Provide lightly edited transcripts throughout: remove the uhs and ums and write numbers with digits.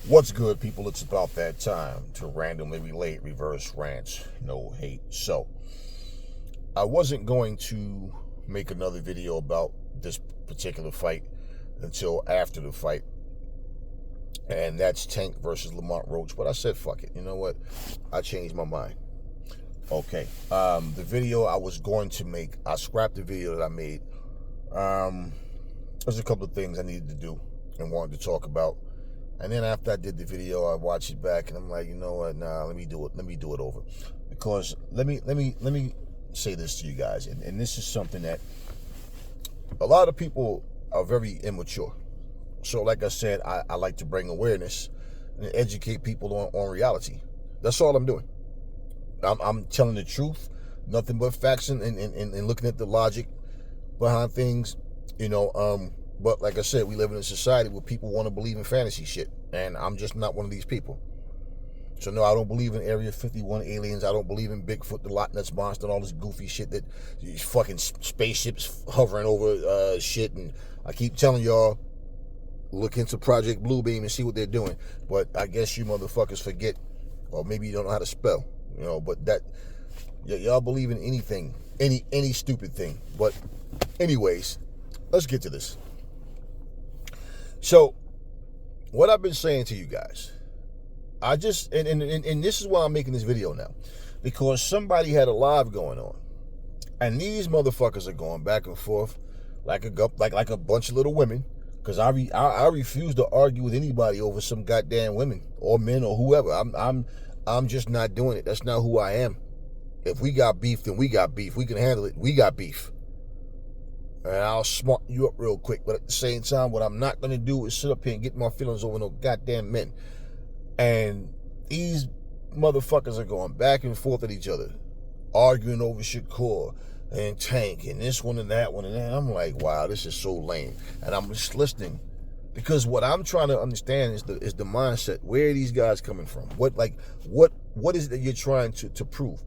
What's good, people? It's about that time to randomly relate reverse rants, no hate. So, I wasn't going to make another video about this particular fight until after the fight, and that's Tank versus Lamont Roach. But I said, fuck it. You know what? I changed my mind. Okay. The video I was going to make, I scrapped the video that I made. There's a couple of things I needed to do and wanted to talk about. And then after I did the video, I watched it back, and I'm like, you know what? Nah, let me do it. Let me do it over, because let me say this to you guys, and this is something that a lot of people are very immature. So, like I said, I like to bring awareness and educate people on reality. That's all I'm doing. I'm telling the truth, nothing but facts, and looking at the logic behind things, you know. But like I said, we live in a society where people want to believe in fantasy shit, and I'm just not one of these people. So no, I don't believe in Area 51 aliens. I don't believe in Bigfoot, the Loch Ness Monster, and all this goofy shit that these fucking spaceships hovering over shit. And I keep telling y'all, look into Project Bluebeam and see what they're doing. But I guess you motherfuckers forget, or maybe you don't know how to spell, you know. But that y'all believe in anything, any stupid thing. But anyways, let's get to this. So, what I've been saying to you guys, I just, and this is why I'm making this video now, because somebody had a live going on, and these motherfuckers are going back and forth like a bunch of little women, because I refuse to argue with anybody over some goddamn women or men or whoever. I'm just not doing it. That's not who I am. If we got beef, then we got beef. We can handle it. We got beef. And I'll smart you up real quick. But at the same time, what I'm not going to do is sit up here and get my feelings over no goddamn men. And these motherfuckers are going back and forth at each other, arguing over Shakur and Tank and this one and that one. And I'm like, wow, this is so lame. And I'm just listening, because what I'm trying to understand is the mindset. Where are these guys coming from? What is it that you're trying to prove?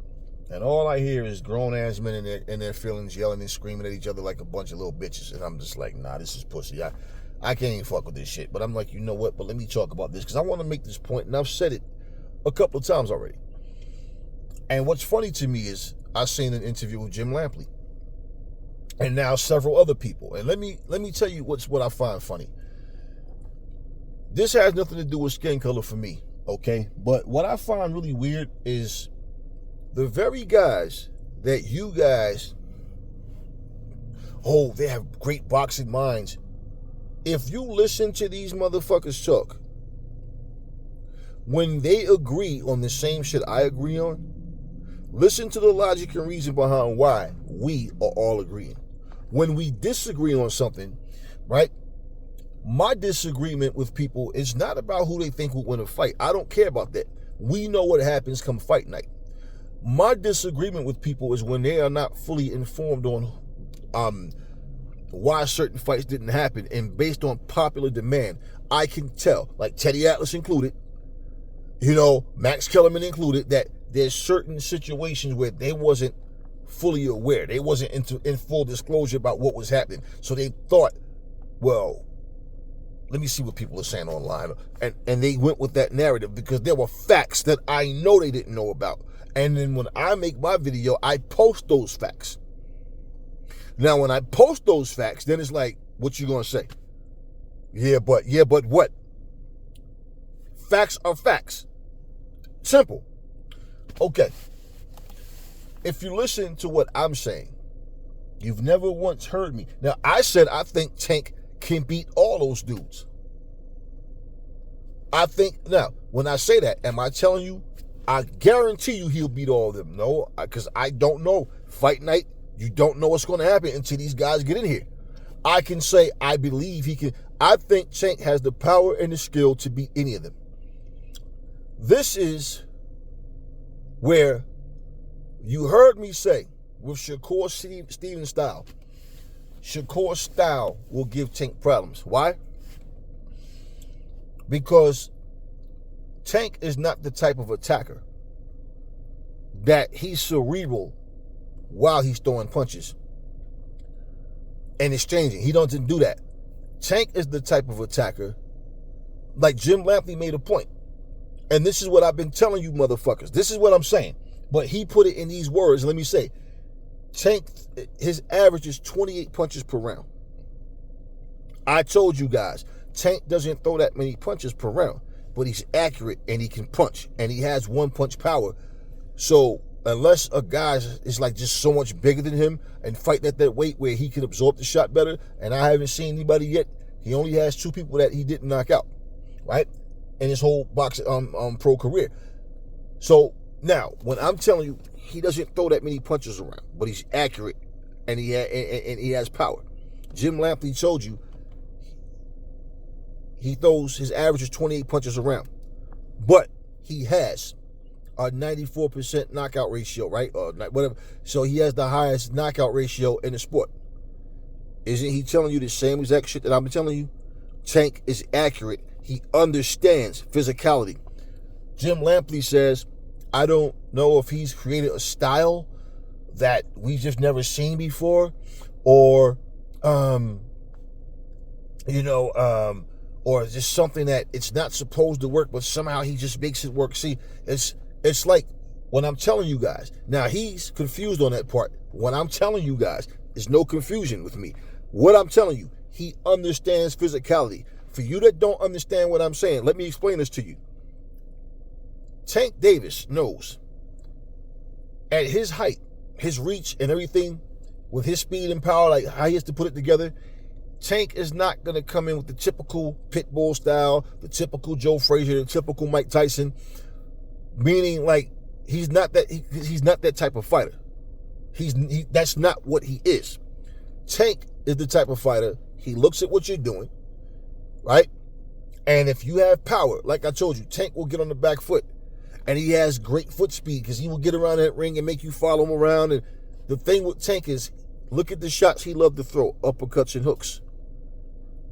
And all I hear is grown-ass men in their feelings yelling and screaming at each other like a bunch of little bitches. And I'm just like, nah, this is pussy. I can't even fuck with this shit. But I'm like, you know what? But let me talk about this, because I want to make this point, and I've said it a couple of times already. And what's funny to me is I seen an interview with Jim Lampley, and now several other people. And let me tell you what I find funny. This has nothing to do with skin color for me, okay? But what I find really weird is the very guys that you guys, oh, they have great boxing minds. If you listen to these motherfuckers talk, when they agree on the same shit I agree on, listen to the logic and reason behind why we are all agreeing. When we disagree on something, right? My disagreement with people is not about who they think will win a fight. I don't care about that. We know what happens come fight night. My disagreement with people is when they are not fully informed on why certain fights didn't happen, and based on popular demand, I can tell, like Teddy Atlas included, you know, Max Kellerman included, that there's certain situations where they wasn't fully aware. They wasn't in full disclosure about what was happening. So they thought, well, let me see what people are saying online. And they went with that narrative because there were facts that I know they didn't know about. And then when I make my video, I post those facts. Now, when I post those facts, then it's like, what you gonna say? Yeah, but what? Facts are facts. Simple. Okay. If you listen to what I'm saying, you've never once heard me. Now, I said I think Tank can beat all those dudes. Now, when I say that, am I telling you, I guarantee you he'll beat all of them? No, because I don't know. Fight night, you don't know what's going to happen until these guys get in here. I can say I believe he can. I think Tank has the power and the skill to beat any of them. This is where you heard me say, with Shakur Stevenson style, Shakur style will give Tank problems. Why? Because Tank is not the type of attacker that he's cerebral while he's throwing punches and exchanging. He doesn't do that. Tank is the type of attacker Like Jim Lampley made a point. And this is what I've been telling you motherfuckers. This is what I'm saying. But he put it in these words. Let me say, Tank, his average is 28 punches per round. I told you guys, Tank doesn't throw that many punches per round, but he's accurate and he can punch and he has one punch power. So unless a guy is like just so much bigger than him and fighting at that weight where he can absorb the shot better, and I haven't seen anybody yet. He only has 2 people that he didn't knock out, right? In his whole boxing pro career. So now, when I'm telling you, he doesn't throw that many punches around, but he's accurate and he has power. Jim Lampley told you his average is 28 punches around, but he has a 94% knockout ratio, right? Or whatever. So he has the highest knockout ratio in the sport. Isn't he telling you the same exact shit that I've been telling you? Tank is accurate. He understands physicality. Jim Lampley says, I don't know if he's created a style that we've just never seen before, or or just something that it's not supposed to work, but somehow he just makes it work. See, it's like when I'm telling you guys. Now, he's confused on that part. When I'm telling you guys, there's no confusion with me. What I'm telling you, he understands physicality. For you that don't understand what I'm saying, let me explain this to you. Tank Davis knows at his height, his reach and everything, with his speed and power, like how he has to put it together, Tank is not going to come in with the typical Pitbull style, the typical Joe Frazier, the typical Mike Tyson, meaning like he's not that type of fighter. That's not what he is. Tank is the type of fighter, he looks at what you're doing, right? And if you have power, like I told you, Tank will get on the back foot. And he has great foot speed because he will get around that ring and make you follow him around. And the thing with Tank is, look at the shots he loved to throw, uppercuts and hooks.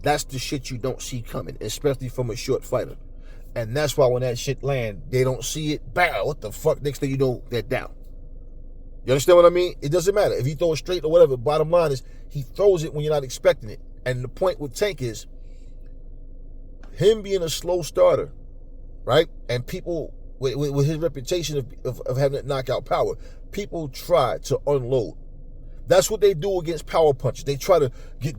That's the shit you don't see coming, especially from a short fighter. And that's why when that shit land, they don't see it. Bow, what the fuck? Next thing you know, they're down. You understand what I mean? It doesn't matter. If he throws straight or whatever, bottom line is he throws it when you're not expecting it. And the point with Tank is him being a slow starter, right? And people, with his reputation of having that knockout power, people try to unload. That's what they do against power punches. They try to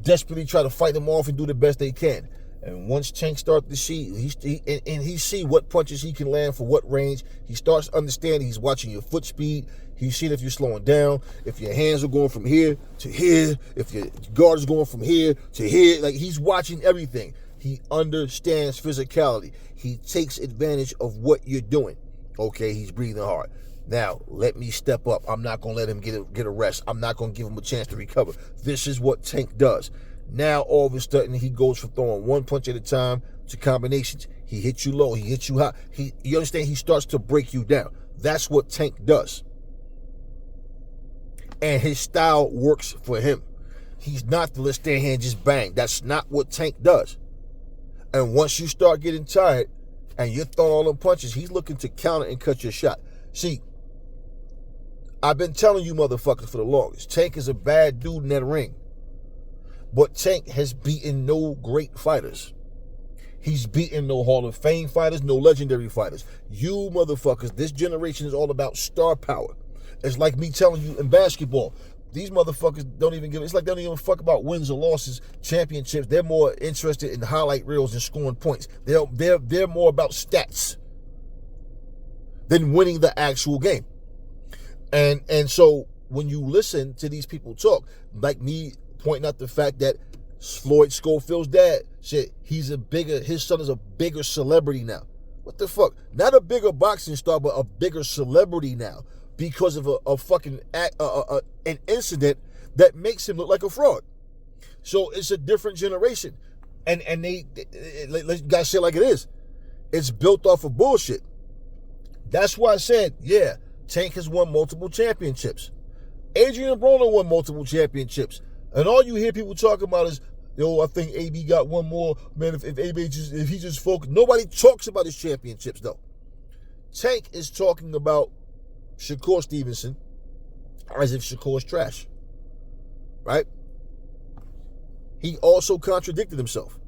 desperately try to fight them off and do the best they can. And once Tank starts to see, he see what punches he can land for what range. He starts understanding. He's watching your foot speed. He's seeing if you're slowing down, if your hands are going from here to here, if your guard is going from here to here. Like, he's watching everything. He understands physicality. He takes advantage of what you're doing. Okay, he's breathing hard. Now, let me step up. I'm not going to let him get a rest. I'm not going to give him a chance to recover. This is what Tank does. Now, all of a sudden, he goes from throwing one punch at a time to combinations. He hits you low. He hits you high. You understand? He starts to break you down. That's what Tank does. And his style works for him. He's not the let's stand here and just bang. That's not what Tank does. And once you start getting tired and you're throwing all them punches, he's looking to counter and cut your shot. See, I've been telling you motherfuckers for the longest, Tank is a bad dude in that ring. But Tank has beaten no great fighters. He's beaten no Hall of Fame fighters, no legendary fighters. You motherfuckers, this generation is all about star power. It's like me telling you in basketball, these motherfuckers don't even it's like they don't even fuck about wins or losses, championships. They're more interested in highlight reels and scoring points. They're more about stats than winning the actual game. And so when you listen to these people talk, like me pointing out the fact that Floyd Schofield's dad said his son is a bigger celebrity now. What the fuck? Not a bigger boxing star, but a bigger celebrity now because of an incident that makes him look like a fraud. So it's a different generation. And they guys say it like it is. It's built off of bullshit. That's why I said, yeah, Tank has won multiple championships. Adrian Broner won multiple championships. And all you hear people talking about is, I think AB got one more. Man, if he just focused. Nobody talks about his championships, though. Tank is talking about Shakur Stevenson as if Shakur's trash. Right? He also contradicted himself.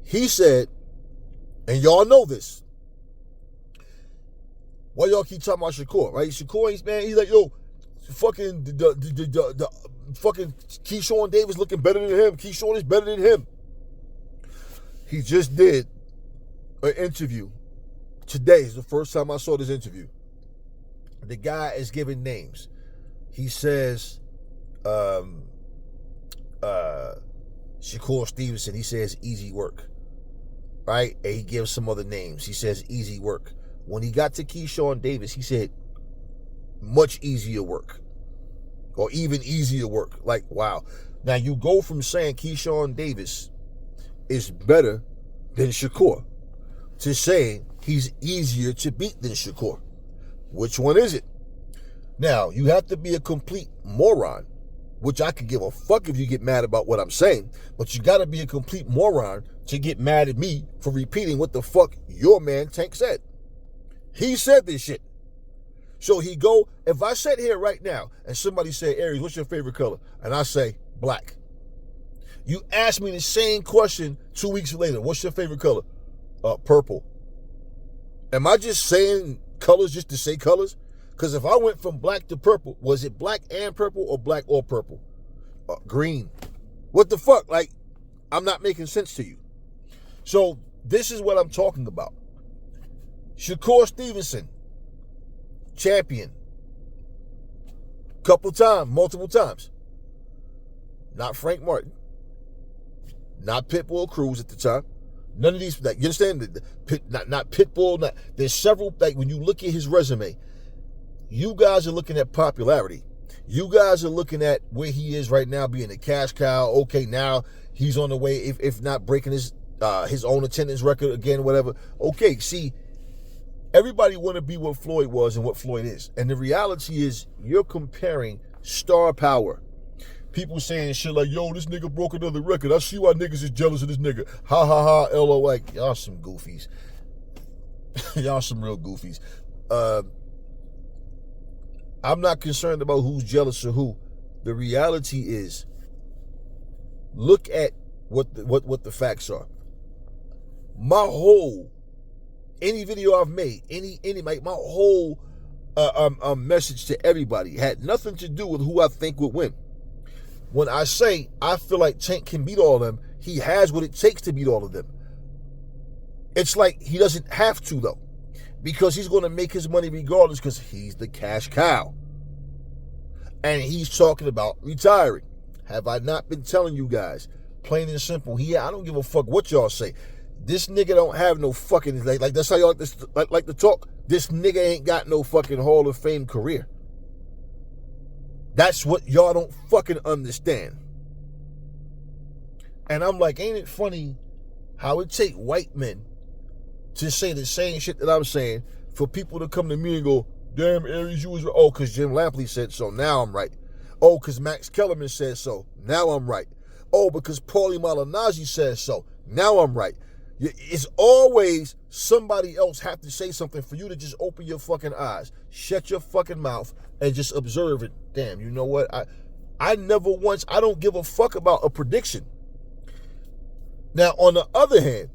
He said, and y'all know this, why y'all keep talking about Shakur, right? Shakur, man, he's like, yo, fucking the fucking Keyshawn Davis looking better than him. Keyshawn is better than him. He just did an interview. Today is the first time I saw this interview. The guy is giving names. He says, Shakur Stevenson, he says easy work, right? And he gives some other names. He says easy work. When he got to Keyshawn Davis, he said much easier work, or even easier work. Like, wow. Now you go from saying Keyshawn Davis is better than Shakur to saying he's easier to beat than Shakur. Which one is it? Now, you have to be a complete moron, which I could give a fuck if you get mad about what I'm saying, but you got to be a complete moron to get mad at me for repeating what the fuck your man Tank said. He said this shit. So he go, if I sit here right now and somebody say, Aries, what's your favorite color? And I say, black. You ask me the same question 2 weeks later, what's your favorite color? Purple. Am I just saying colors just to say colors? Because if I went from black to purple, was it black and purple or black or purple? Green. What the fuck? Like, I'm not making sense to you. So this is what I'm talking about. Shakur Stevenson, champion. Multiple times. Not Frank Martin. Not Pitbull Cruz at the time. None of these, like, you understand? Not Pitbull. There's several, like, when you look at his resume, you guys are looking at popularity. You guys are looking at where he is right now, being a cash cow. Okay, now he's on the way, if not breaking his own attendance record again, whatever. Okay, see, everybody want to be what Floyd was and what Floyd is. And the reality is, you're comparing star power. People saying shit like, yo, this nigga broke another record. I see why niggas is jealous of this nigga. Ha ha ha, LO, like, y'all some goofies. Y'all some real goofies. I'm not concerned about who's jealous of who. The reality is, look at what the facts are. Any video I've made, my whole message to everybody had nothing to do with who I think would win. When I say I feel like Tank can beat all of them, he has what it takes to beat all of them. It's like he doesn't have to, though, because he's going to make his money regardless, because he's the cash cow. And he's talking about retiring. Have I not been telling you guys, plain and simple, I don't give a fuck what y'all say. This nigga don't have no fucking, like that's how y'all like to talk. This nigga ain't got no fucking Hall of Fame career. That's what y'all don't fucking understand. And I'm like, ain't it funny how it take white men to say the same shit that I'm saying for people to come to me and go, damn, Aries, you was right. Oh, because Jim Lampley said so, now I'm right. Oh, because Max Kellerman said so, now I'm right. Oh, because Paulie Malignaggi says so, now I'm right. It's always somebody else have to say something for you to just open your fucking eyes, shut your fucking mouth, and just observe it. Damn, you know what? I don't give a fuck about a prediction. Now, on the other hand,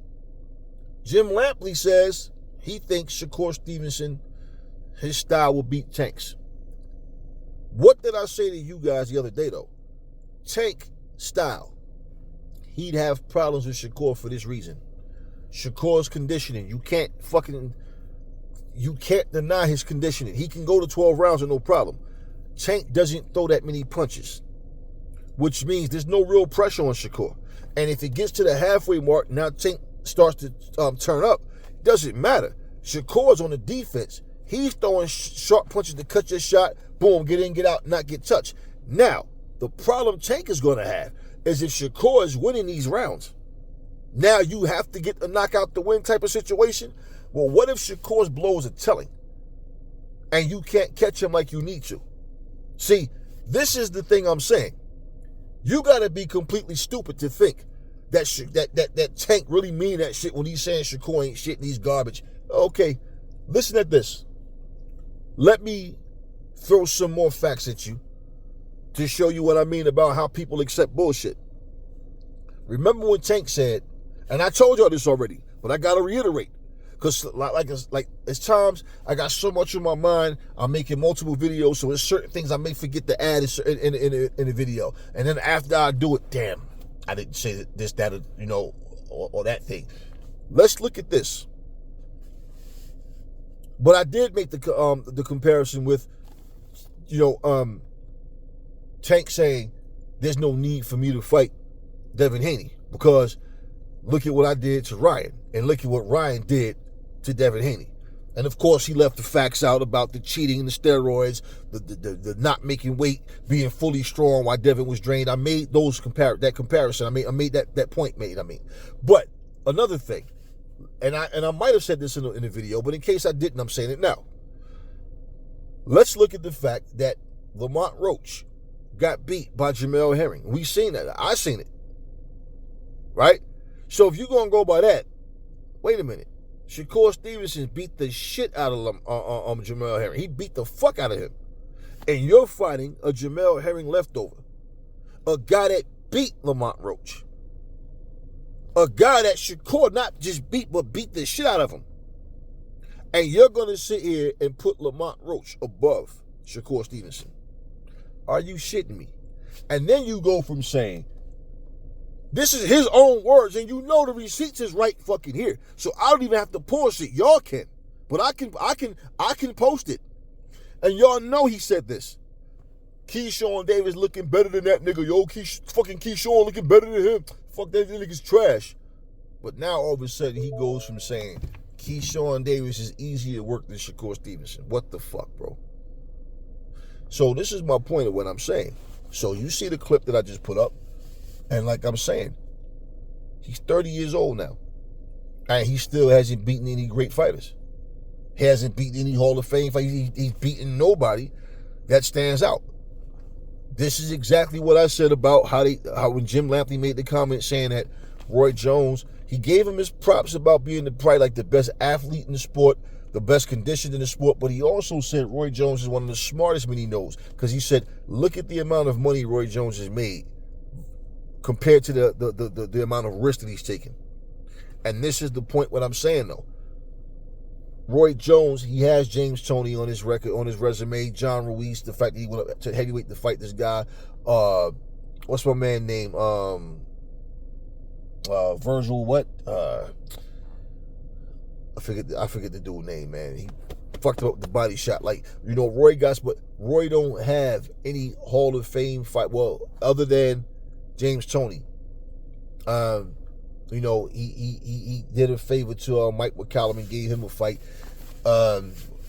Jim Lampley says he thinks Shakur Stevenson, his style will beat Tank's. What did I say to you guys the other day, though? Tank style. He'd have problems with Shakur for this reason. Shakur's conditioning. You can't deny his conditioning. He can go to 12 rounds with no problem. Tank doesn't throw that many punches, which means there's no real pressure on Shakur. And if it gets to the halfway mark, now Tank starts to turn up. Doesn't matter. Shakur's on the defense. He's throwing sharp punches to cut your shot. Boom, get in, get out, not get touched. Now, the problem Tank is going to have is if Shakur is winning these rounds. Now you have to get a knockout to win type of situation. Well, what if Shakur's blows are telling and you can't catch him like you need to? See, this is the thing I'm saying. You got to be completely stupid to think that Tank really mean that shit when he's saying Shakur ain't shit and he's garbage. Okay, listen at this. Let me throw some more facts at you to show you what I mean about how people accept bullshit. Remember when Tank said, And I told y'all this already, but I gotta reiterate. Because like it's times I got so much on my mind, I'm making multiple videos, so there's certain things I may forget to add in a video. And then after I do it, damn, I didn't say this, that, or that thing. Let's look at this. But I did make the comparison with, Tank saying there's no need for me to fight Devin Haney because look at what I did to Ryan and look at what Ryan did to Devin Haney. And of course, he left the facts out about the cheating and the steroids, the not making weight, being fully strong while Devin was drained. I made that comparison. I made that point. But another thing, and I might have said this in the video, but in case I didn't, I'm saying it now. Let's look at the fact that Lamont Roach got beat by Jamel Herring. We seen that. I seen it. Right? So if you're gonna go by that, wait a minute. Shakur Stevenson beat the shit out of Jamel Herring. He beat the fuck out of him. And you're fighting a Jamel Herring leftover. A guy that beat Lamont Roach. A guy that Shakur not just beat, but beat the shit out of him. And you're going to sit here and put Lamont Roach above Shakur Stevenson. Are you shitting me? And then you go from saying, this is his own words, and you know the receipts is right fucking here. So I don't even have to pause it. Y'all can. But I can post it. And y'all know he said this. Keyshawn Davis looking better than that nigga. Yo, fucking Keyshawn looking better than him. Fuck that nigga's trash. But now all of a sudden he goes from saying Keyshawn Davis is easier to work than Shakur Stevenson. What the fuck, bro? So this is my point of what I'm saying. So you see the clip that I just put up. And like I'm saying, he's 30 years old now. And he still hasn't beaten any great fighters. He hasn't beaten any Hall of Fame fighters. He's beaten nobody that stands out. This is exactly what I said about how when Jim Lampley made the comment saying that Roy Jones, he gave him his props about being probably like the best athlete in the sport, the best conditioned in the sport, but he also said Roy Jones is one of the smartest men he knows. Because he said, look at the amount of money Roy Jones has made compared to the amount of risk that he's taken. And this is the point what I'm saying though. Roy Jones, he has James Toney on his record, on his resume. John Ruiz, the fact that he went up to heavyweight to fight this guy. What's my man name? Virgil what? I forget the dude's name, man. He fucked up the body shot. Like, Roy got, but Roy don't have any Hall of Fame fight. Well, other than James Toney. He did a favor to Mike McCallum and gave him a fight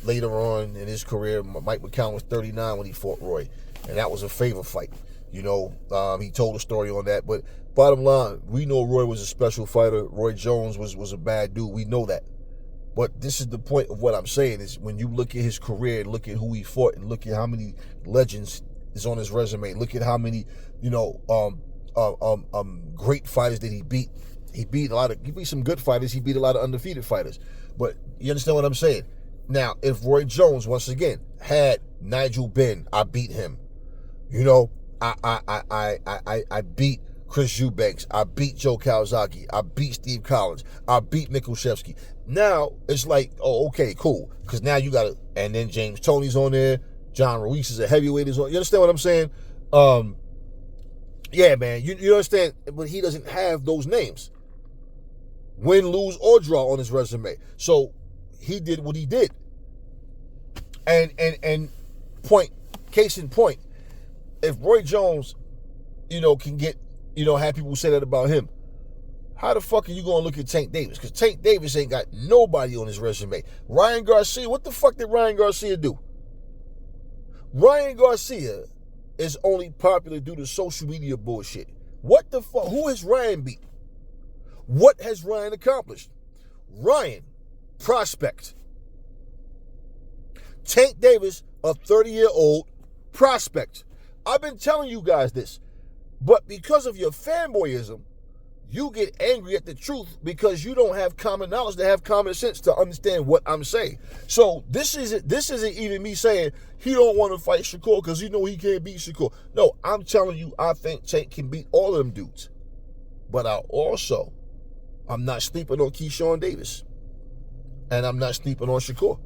later on in his career. Mike McCallum was 39 when he fought Roy, and that was a favor fight. He told a story on that. But bottom line, we know Roy was a special fighter. Roy Jones was a bad dude. We know that. But this is the point of what I'm saying is when you look at his career and look at who he fought and look at how many legends is on his resume, look at how many, great fighters that he beat. He beat some good fighters. He beat a lot of undefeated fighters. But you understand what I'm saying? Now, if Roy Jones, once again, had Nigel Benn, I beat him. I beat Chris Eubanks. I beat Joe Kawasaki. I beat Steve Collins. I beat Mikushevsky. Now, it's like, oh, okay, cool. Because now you got to, and then James Toney's on there. John Ruiz is a heavyweight. You understand what I'm saying? Yeah, man. You understand? But he doesn't have those names. Win, lose, or draw on his resume. So he did what he did. And case in point, if Roy Jones, can get, have people say that about him, how the fuck are you going to look at Tank Davis? Because Tank Davis ain't got nobody on his resume. Ryan Garcia, what the fuck did Ryan Garcia do? Ryan Garcia is only popular due to social media bullshit. What the fuck? Who has Ryan beat? What has Ryan accomplished? Ryan, prospect. Tank Davis, a 30-year-old prospect. I've been telling you guys this. But because of your fanboyism, you get angry at the truth because you don't have common knowledge to have common sense to understand what I'm saying. So this isn't even me saying he don't want to fight Shakur because he can't beat Shakur. No, I'm telling you I think Tank can beat all of them dudes. But I I'm not sleeping on Keyshawn Davis. And I'm not sleeping on Shakur.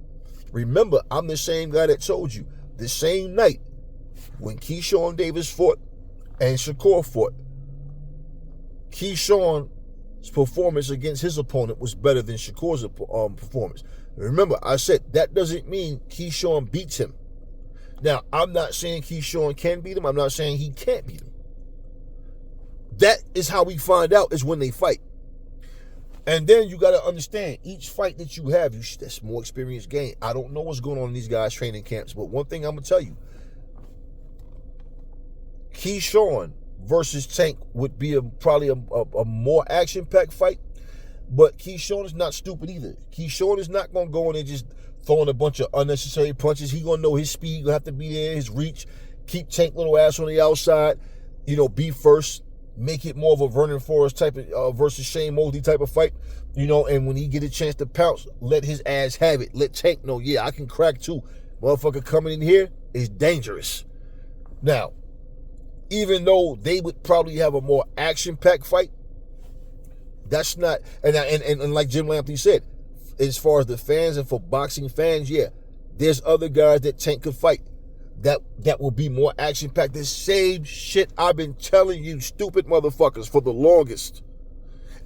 Remember, I'm the same guy that told you, the same night when Keyshawn Davis fought and Shakur fought, Keyshawn's performance against his opponent was better than Shakur's performance. Remember, I said that doesn't mean Keyshawn beats him. Now, I'm not saying Keyshawn can beat him. I'm not saying he can't beat him. That is how we find out, is when they fight. And then you got to understand, each fight that you have, that's more experience gained. I don't know what's going on in these guys' training camps, but one thing I'm going to tell you, Keyshawn versus Tank would be probably a more action-packed fight, but Keyshawn is not stupid either. Keyshawn is not going to go in and just throwing a bunch of unnecessary punches. He's going to know his speed, going to have to be there, his reach, keep Tank little ass on the outside, be first, make it more of a Vernon Forrest type of versus Shane Mosley type of fight, and when he get a chance to pounce, let his ass have it. Let Tank know, yeah, I can crack too. Motherfucker coming in here is dangerous. Now, even though they would probably have a more action-packed fight, that's not, and like Jim Lampley said, as far as the fans and for boxing fans, yeah, there's other guys that Tank could fight that will be more action-packed. The same shit I've been telling you stupid motherfuckers for the longest.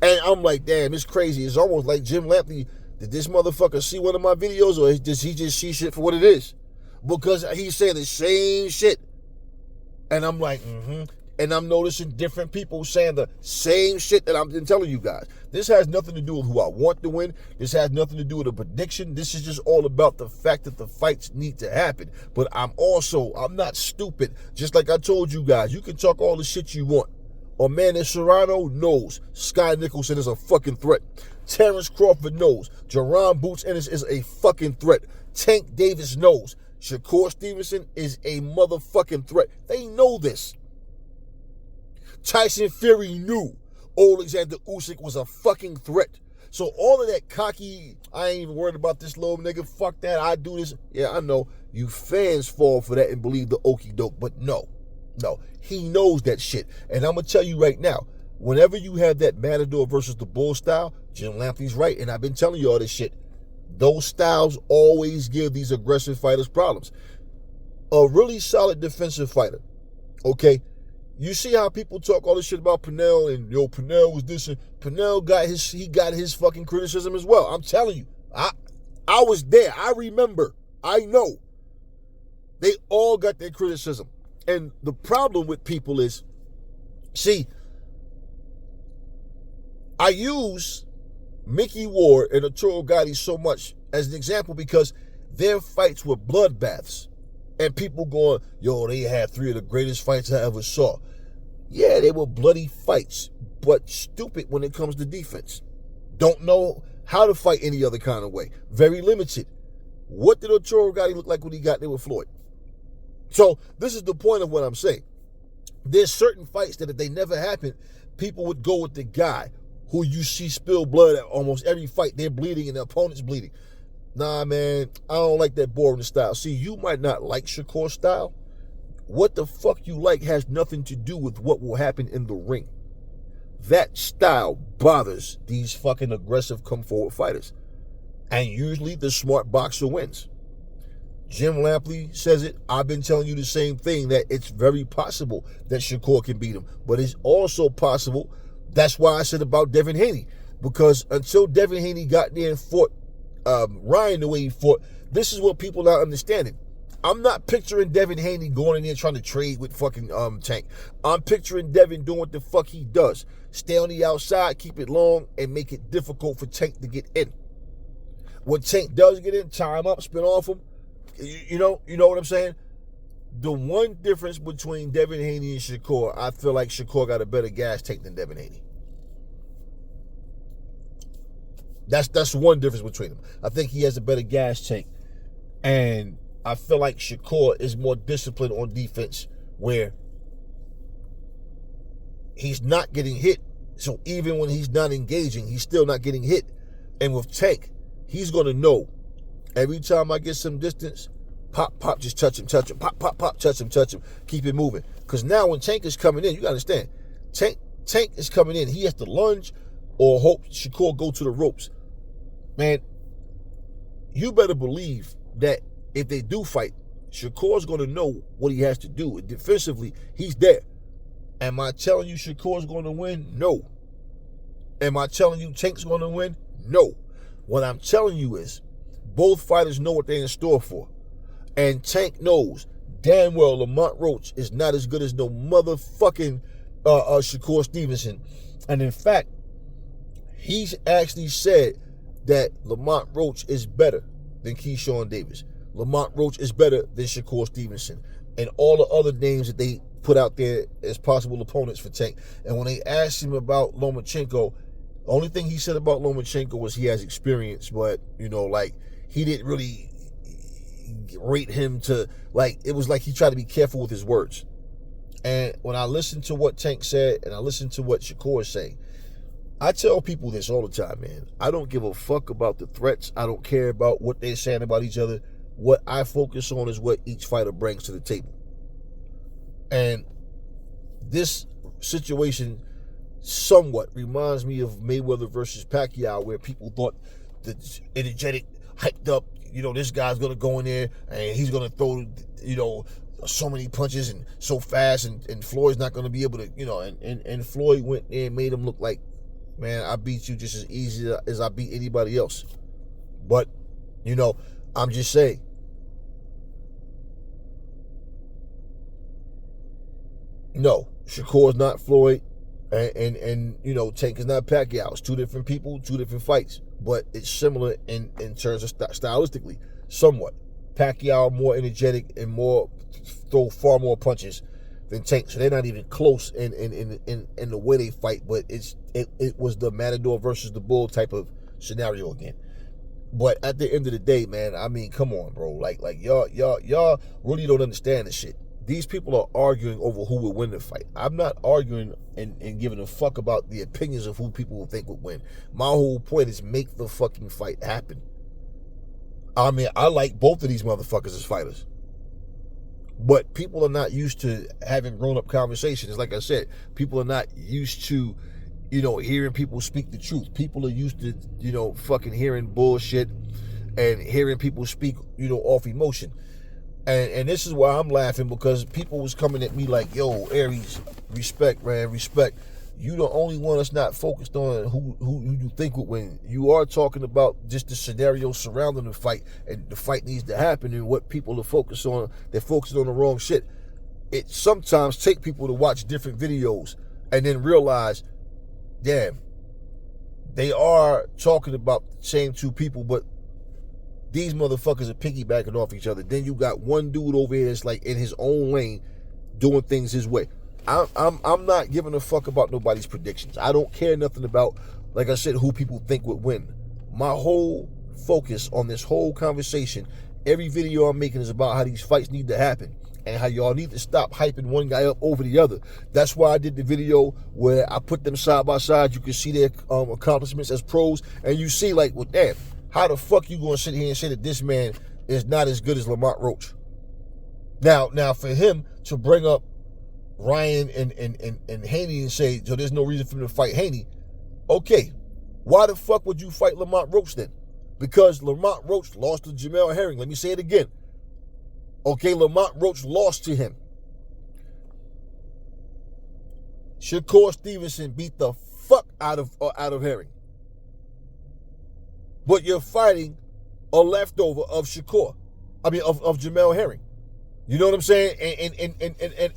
And I'm like, damn, it's crazy. It's almost like Jim Lampley, did this motherfucker see one of my videos, or does he just see shit for what it is? Because he's saying the same shit. And I'm like, And I'm noticing different people saying the same shit that I've been telling you guys. This has nothing to do with who I want to win. This has nothing to do with a prediction. This is just all about the fact that the fights need to happen. But I'm not stupid. Just like I told you guys, you can talk all the shit you want. Amanda Serrano knows Sky Nicholson is a fucking threat. Terrence Crawford knows Jerron Boots Ennis is a fucking threat. Tank Davis knows Shakur Stevenson is a motherfucking threat. They know this. Tyson Fury knew Alexander Usyk was a fucking threat. So all of that cocky, I ain't even worried about this little nigga, fuck that, I do this. Yeah, I know you fans fall for that and believe the okie doke, but no, he knows that shit. And I'm going to tell you right now, whenever you have that Matador versus the Bull style, Jim Lampley's right, and I've been telling you all this shit. Those styles always give these aggressive fighters problems. A really solid defensive fighter, okay? You see how people talk all this shit about Pernell and Pernell was this, and Pernell got his fucking criticism as well. I'm telling you, I was there. I remember. I know. They all got their criticism. And the problem with people is, see, I use Mickey Ward and Arturo Gatti so much as an example because their fights were bloodbaths. And people going, they had 3 of the greatest fights I ever saw. Yeah, they were bloody fights, but stupid when it comes to defense. Don't know how to fight any other kind of way. Very limited. What did Arturo Gatti look like when he got there with Floyd? So this is the point of what I'm saying. There's certain fights that if they never happened, people would go with the guy who you see spill blood at almost every fight. They're bleeding and the opponent's bleeding. Nah, man, I don't like that boring style. See, you might not like Shakur's style. What the fuck you like has nothing to do with what will happen in the ring. That style bothers these fucking aggressive come forward fighters. And usually the smart boxer wins. Jim Lampley says it. I've been telling you the same thing, that it's very possible that Shakur can beat him. But it's also possible, that's why I said about Devin Haney. Because until Devin Haney got there and fought Ryan the way he fought, this is what people are not understanding. I'm not picturing Devin Haney going in there trying to trade with fucking Tank. I'm picturing Devin doing what the fuck he does. Stay on the outside, keep it long, and make it difficult for Tank to get in. When Tank does get in, tie him up, spin off him. You know what I'm saying? The one difference between Devin Haney and Shakur, I feel like Shakur got a better gas tank than Devin Haney. That's one difference between them. I think he has a better gas tank. And I feel like Shakur is more disciplined on defense, where he's not getting hit. So even when he's not engaging, he's still not getting hit. And with Tank, he's going to know every time I get some distance, pop, just touch him, pop, touch him, keep it moving. Because now when Tank is coming in, you got to understand, Tank is coming in. He has to lunge, or hope Shakur go to the ropes, man, you better believe that if they do fight, Shakur's going to know what he has to do. Defensively, he's there. Am I telling you Shakur's going to win? No. Am I telling you Tank's going to win? No. What I'm telling you is both fighters know what they're in store for. And Tank knows damn well Lamont Roach is not as good as no motherfucking Shakur Stevenson. And in fact, he's actually said that Lamont Roach is better than Keyshawn Davis. Lamont Roach is better than Shakur Stevenson. And all the other names that they put out there as possible opponents for Tank. And when they asked him about Lomachenko, the only thing he said about Lomachenko was he has experience, but, you know, like, he didn't really rate him to, like, it was like he tried to be careful with his words. And when I listened to what Tank said and I listened to what Shakur is saying, I tell people this all the time, man. I don't give a fuck about the threats. I don't care about what they're saying about each other. What I focus on is what each fighter brings to the table. And this situation somewhat reminds me of Mayweather versus Pacquiao, where people thought the energetic, hyped up, you know, this guy's going to go in there and he's going to throw, you know, so many punches and so fast, and Floyd's not going to be able to, you know, and Floyd went there and made him look like, man, I beat you just as easy as I beat anybody else. But, you know, I'm just saying, no, Shakur's not Floyd, and you know, Tank is not Pacquiao. It's two different people, two different fights, but it's similar in terms of stylistically, somewhat. Pacquiao more energetic and more throw far more punches than Tank, so they're not even close in the way they fight. But it was the Matador versus the Bull type of scenario again. But at the end of the day, man, I mean, come on, bro, like y'all really don't understand this shit. These people are arguing over who would win the fight. I'm not arguing and giving a fuck about the opinions of who people will think would win. My whole point is make the fucking fight happen. I mean, I like both of these motherfuckers as fighters. But people are not used to having grown-up conversations. Like I said, people are not used to, you know, hearing people speak the truth. People are used to, you know, fucking hearing bullshit and hearing people speak, you know, off emotion. And this is why I'm laughing, because people was coming at me like, yo, Aries, respect, man, respect. You the only one that's not focused on who you think would win. You are talking about just the scenario surrounding the fight, and the fight needs to happen, and what people are focused on. They're focused on the wrong shit. It sometimes take people to watch different videos and then realize, damn, they are talking about the same two people, but these motherfuckers are piggybacking off each other. Then you got one dude over here that's like in his own lane doing things his way. I'm not giving a fuck about nobody's predictions. I don't care nothing about, like I said, who people think would win. My whole focus on this whole conversation, every video I'm making, is about how these fights need to happen and how y'all need to stop hyping one guy up over the other. That's why I did the video where I put them side by side. You can see their accomplishments as pros, and you see, like, well, damn, how the fuck you gonna sit here and say that this man is not as good as Lamont Roach? Now for him to bring up Ryan and Haney and say, so there's no reason for him to fight Haney. Okay, why the fuck would you fight Lamont Roach then? Because Lamont Roach lost to Jamel Herring. Let me say it again. Okay, Lamont Roach lost to him. Shakur Stevenson beat the fuck out of Herring. But you're fighting a leftover of Shakur. I mean, of Jamel Herring. You know what I'm saying?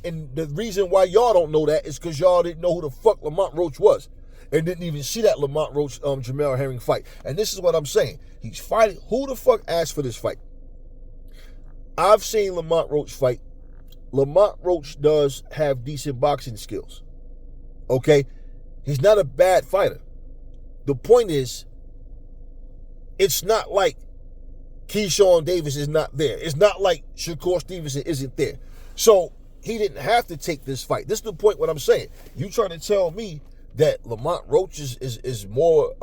And the reason why y'all don't know that is because y'all didn't know who the fuck Lamont Roach was, and didn't even see that Lamont Roach Jamel Herring fight. And this is what I'm saying. He's fighting. Who the fuck asked for this fight? I've seen Lamont Roach fight. Lamont Roach does have decent boxing skills. Okay? He's not a bad fighter. The point is, it's not like Keyshawn Davis is not there. It's not like Shakur Stevenson isn't there. So he didn't have to take this fight. This is the point what I'm saying. You trying to tell me that Lamont Roach is more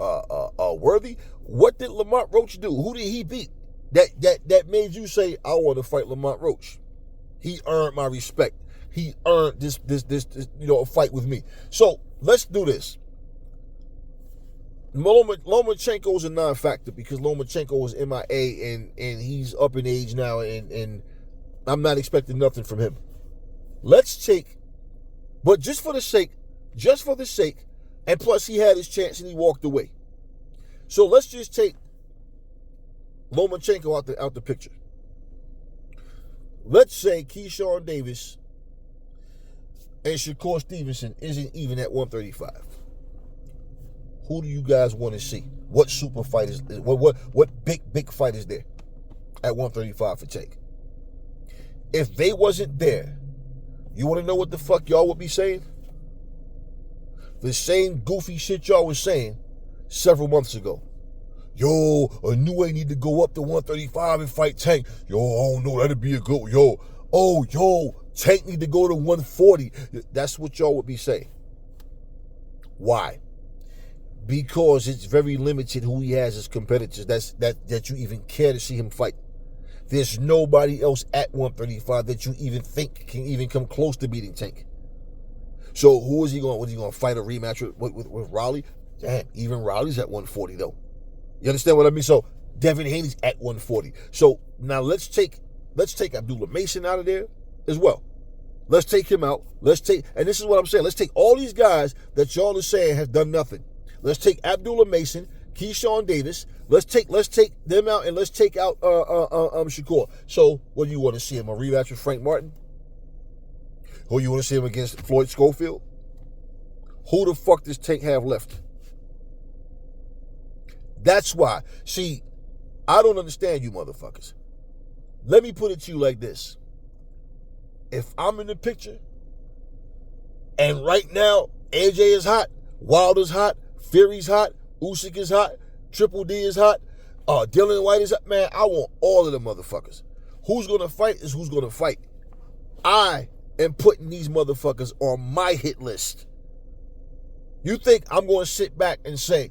worthy? What did Lamont Roach do? Who did he beat that made you say, I want to fight Lamont Roach? He earned my respect. He earned this a fight with me. So let's do this. Lomachenko is a non-factor because Lomachenko is MIA and he's up in age now, and I'm not expecting nothing from him. Let's take, but just for the sake, and plus he had his chance and he walked away. So let's just take Lomachenko out the picture. Let's say Keyshawn Davis and Shakur Stevenson isn't even at 135. Who do you guys want to see? What super fight is what big fight is there at 135 for Tank? If they wasn't there, you want to know what the fuck y'all would be saying? The same goofy shit y'all was saying several months ago. Yo, a new way need to go up to 135 and fight Tank. Yo, I don't know, that'd be a good. Yo, Tank need to go to 140. That's what y'all would be saying. Why? Because it's very limited who he has as competitors that you even care to see him fight. There's nobody else at 135 that you even think can even come close to beating Tank. So who is he going? Was he going to fight a rematch with Raleigh? Damn, even Raleigh's at 140 though. You understand what I mean? So Devin Haney's at 140. So now let's take Abdullah Mason out of there as well. Let's take him out. And this is what I'm saying. Let's take all these guys that y'all are saying have done nothing. Let's take Abdullah Mason, Keyshawn Davis. Let's take them out, and let's take out Shakur. So what do you want to see him, a rematch with Frank Martin? Who you want to see him against Floyd Schofield? Who the fuck does Tank have left? That's why. See, I don't understand you motherfuckers. Let me put it to you like this. If I'm in the picture, and right now AJ is hot, Wilder's hot, Fury's hot, Usyk is hot, Triple D is hot, Dylan White is hot, man, I want all of them motherfuckers. Who's going to fight is who's going to fight. I am putting these motherfuckers on my hit list. You think I'm going to sit back and say,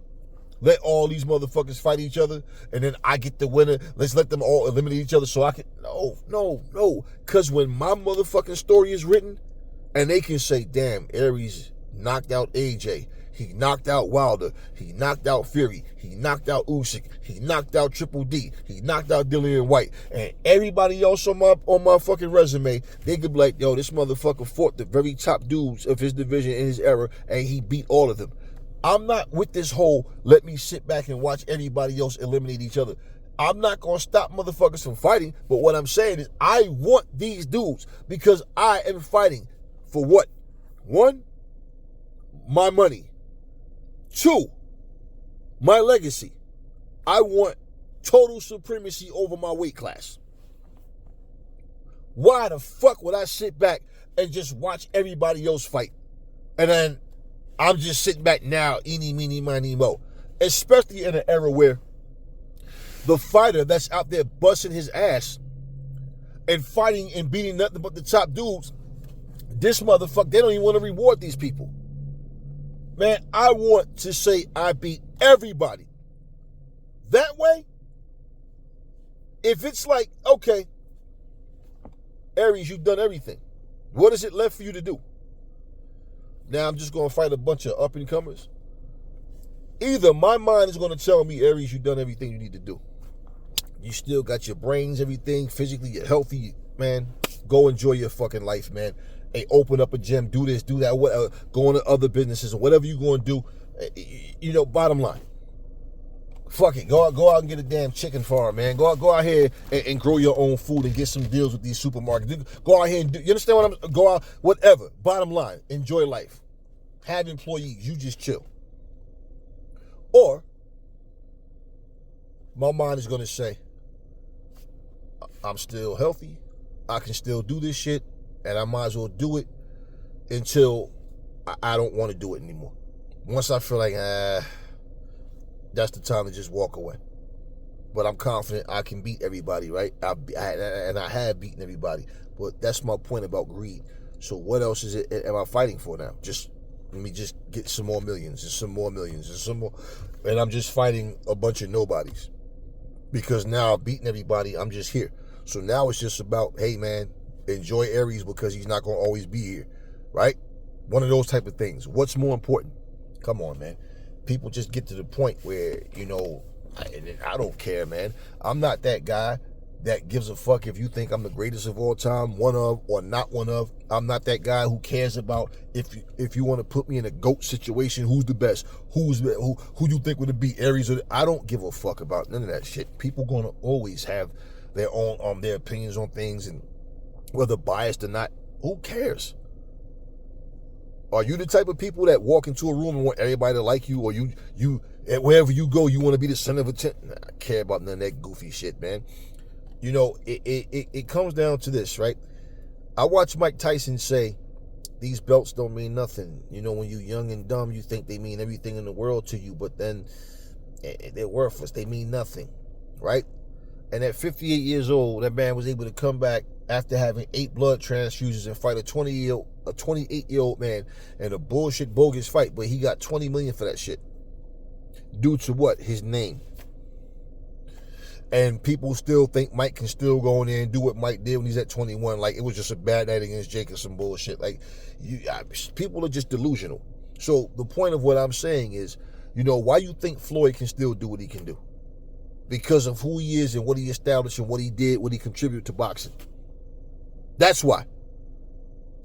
let all these motherfuckers fight each other, and then I get the winner, let's let them all eliminate each other so I can... No. Because when my motherfucking story is written, and they can say, damn, Aries knocked out AJ, he knocked out Wilder, he knocked out Fury, he knocked out Usyk, he knocked out Triple D, he knocked out Dillian White, and everybody else on my fucking resume, they could be like, yo, this motherfucker fought the very top dudes of his division in his era, and he beat all of them. I'm not with this whole let me sit back and watch everybody else eliminate each other. I'm not going to stop motherfuckers from fighting, but what I'm saying is I want these dudes because I am fighting for what? One, my money. Two, my legacy. I want total supremacy over my weight class. Why the fuck would I sit back and just watch everybody else fight? And then I'm just sitting back now, eeny, meeny, miny, mo. Especially in an era where the fighter that's out there busting his ass and fighting and beating nothing but the top dudes, this motherfucker, they don't even want to reward these people. Man, I want to say I beat everybody. That way, if it's like, okay, Aries, you've done everything. What is it left for you to do? Now I'm just going to fight a bunch of up-and-comers. Either my mind is going to tell me, Aries, you've done everything you need to do. You still got your brains, everything, physically, you're healthy, man. Go enjoy your fucking life, man. Hey, open up a gym, do this, do that, go into other businesses or whatever you're going to do. Bottom line. Fuck it. Go out and get a damn chicken farm, man. Go out here and grow your own food and get some deals with these supermarkets. Go out here and do, you understand what I'm, go out, whatever. Bottom line, enjoy life. Have employees. You just chill. Or, my mind is going to say, I'm still healthy. I can still do this shit. And I might as well do it until I don't want to do it anymore. Once I feel like, that's the time to just walk away. But I'm confident I can beat everybody, right? And I have beaten everybody. But that's my point about greed. So what else am I fighting for now? Let me just get some more millions and some more millions and some more. And I'm just fighting a bunch of nobodies. Because now I've beaten everybody, I'm just here. So now it's just about, hey man, enjoy Aries because he's not going to always be here, right? One of those type of things. What's more important? Come on, man. people just get to the point where, I don't care, man. I'm not that guy that gives a fuck if you think I'm the greatest of all time, one of or not one of. I'm not that guy who cares about if you want to put me in a GOAT situation, who's the best, who you think would it be, Aries or I don't give a fuck about none of that shit. People gonna always have their own their opinions on things, and whether biased or not, who cares? Are you the type of people that walk into a room and want everybody to like you, or you wherever you go you want to be the center of attention? I care about none of that goofy shit, man. It comes down to this, right? I watched Mike Tyson say, these belts don't mean nothing. When you're young and dumb, you think they mean everything in the world to you, but then they're worthless. They mean nothing, right? And at 58 years old, that man was able to come back after having 8 blood transfusions and fight a 28-year-old man in a bullshit bogus fight, but he got $20 million for that shit. Due to what? His name. And people still think Mike can still go in there and do what Mike did when he's at 21. Like, it was just a bad night against Jake or some bullshit. Like, people are just delusional. So the point of what I'm saying is, why you think Floyd can still do what he can do? Because of who he is and what he established and what he did, what he contributed to boxing. That's why.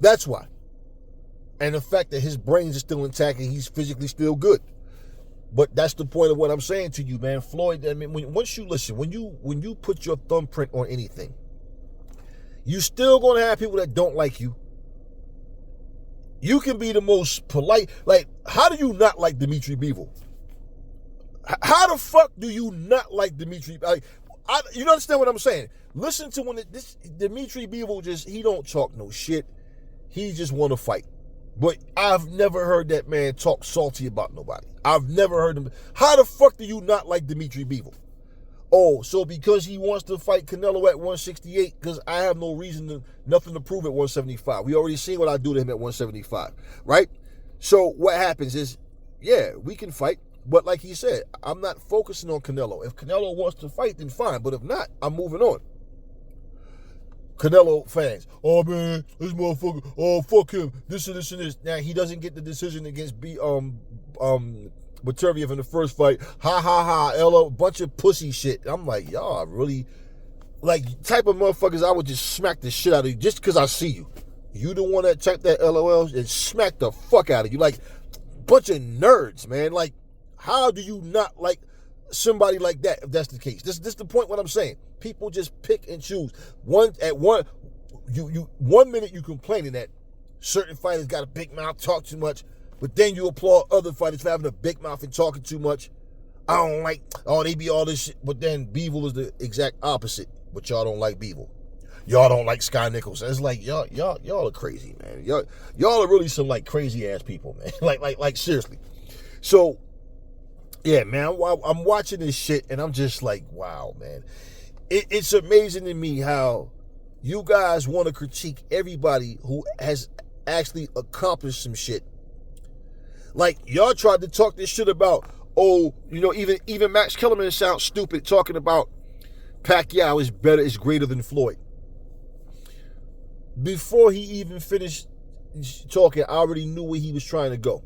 That's why. And the fact that his brains are still intact and he's physically still good. But that's the point of what I'm saying to you, man. Floyd, I mean, once you listen, when you put your thumbprint on anything, you still going to have people that don't like you. You can be the most polite. Like, how do you not like Dimitri Bivol? How the fuck do you not like Dimitri? Like, you understand what I'm saying? Listen to this Dimitri Bivol he don't talk no shit. He just want to fight. But I've never heard that man talk salty about nobody. I've never heard him. How the fuck do you not like Dimitri Bivol? Oh, so because he wants to fight Canelo at 168, because I have nothing to prove at 175. We already seen what I do to him at 175, right? So what happens is, yeah, we can fight. But like he said, I'm not focusing on Canelo. If Canelo wants to fight, then fine. But if not, I'm moving on. Canelo fans, oh man, this motherfucker, oh fuck him, this and this and this. Now he doesn't get the decision against Baturviev in the first fight. Ha ha ha, LO, bunch of pussy shit. I'm like, y'all really, like, type of motherfuckers I would just smack the shit out of you just because I see you. You the one that typed that LOL and smack the fuck out of you. Like, bunch of nerds, man. Like, how do you not like somebody like that if that's the case? This is the point what I'm saying. People just pick and choose. One minute you complaining that certain fighters got a big mouth, talk too much, but then you applaud other fighters for having a big mouth and talking too much. I don't like, they be all this shit, but then Bivol is the exact opposite. But y'all don't like Bivol. Y'all don't like Sky Nichols. It's like y'all are crazy, man. Y'all are really some like crazy ass people, man. like seriously. So yeah, man, I'm watching this shit and I'm just like, wow, man. It's amazing to me how you guys want to critique everybody who has actually accomplished some shit. Like, y'all tried to talk this shit about, even Max Kellerman sounds stupid talking about Pacquiao is greater than Floyd. Before he even finished talking, I already knew where he was trying to go.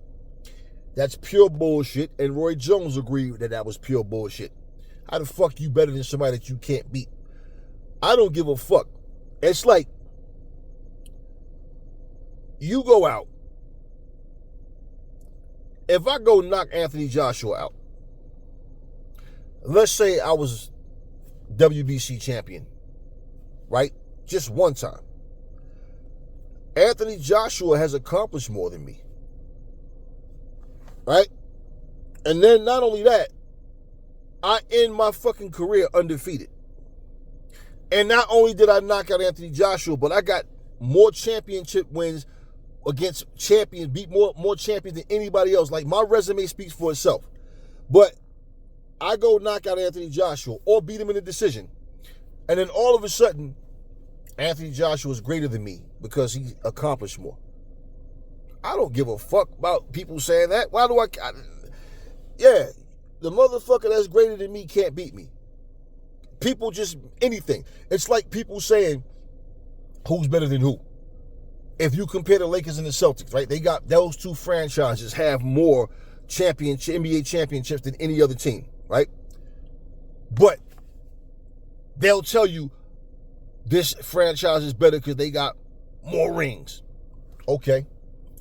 That's pure bullshit, and Roy Jones agreed that was pure bullshit. How the fuck you better than somebody that you can't beat? I don't give a fuck. It's like, you go out. If I go knock Anthony Joshua out, let's say I was WBC champion, right? Just one time. Anthony Joshua has accomplished more than me, right? And then not only that, I end my fucking career undefeated. And not only did I knock out Anthony Joshua, but I got more championship wins against champions, beat more champions than anybody else. Like, my resume speaks for itself. But I go knock out Anthony Joshua or beat him in a decision. And then all of a sudden, Anthony Joshua is greater than me because he accomplished more. I don't give a fuck about people saying that. Why do yeah, the motherfucker that's greater than me can't beat me. People just, anything. It's like people saying, who's better than who? If you compare the Lakers and the Celtics, right? They got those two franchises have more NBA championships than any other team, right? But they'll tell you this franchise is better because they got more rings. Okay.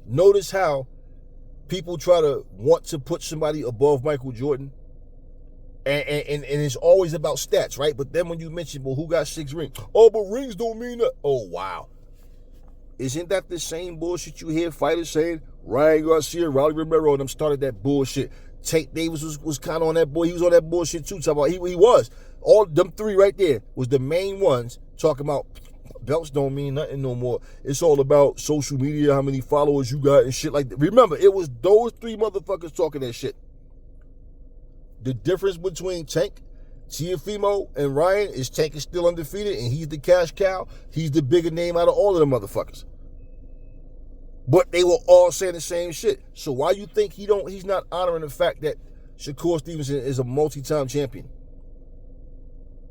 Notice how people try to want to put somebody above Michael Jordan. And it's always about stats, right? But then when you mention, well, who got 6 rings? Oh, but rings don't mean that. Oh, wow. Isn't that the same bullshit you hear fighters saying? Ryan Garcia, Rowdy Romero, and them started that bullshit. Tank Davis was kind of on that boy. He was on that bullshit too. Talking about he was. All them 3 right there was the main ones talking about belts don't mean nothing no more. It's all about social media, how many followers you got and shit like that. Remember, it was those 3 motherfuckers talking that shit. The difference between Tank, Teofimo, and Ryan is Tank is still undefeated and he's the cash cow. He's the bigger name out of all of them motherfuckers. But they were all saying the same shit. So why you think he's not honoring the fact that Shakur Stevenson is a multi-time champion?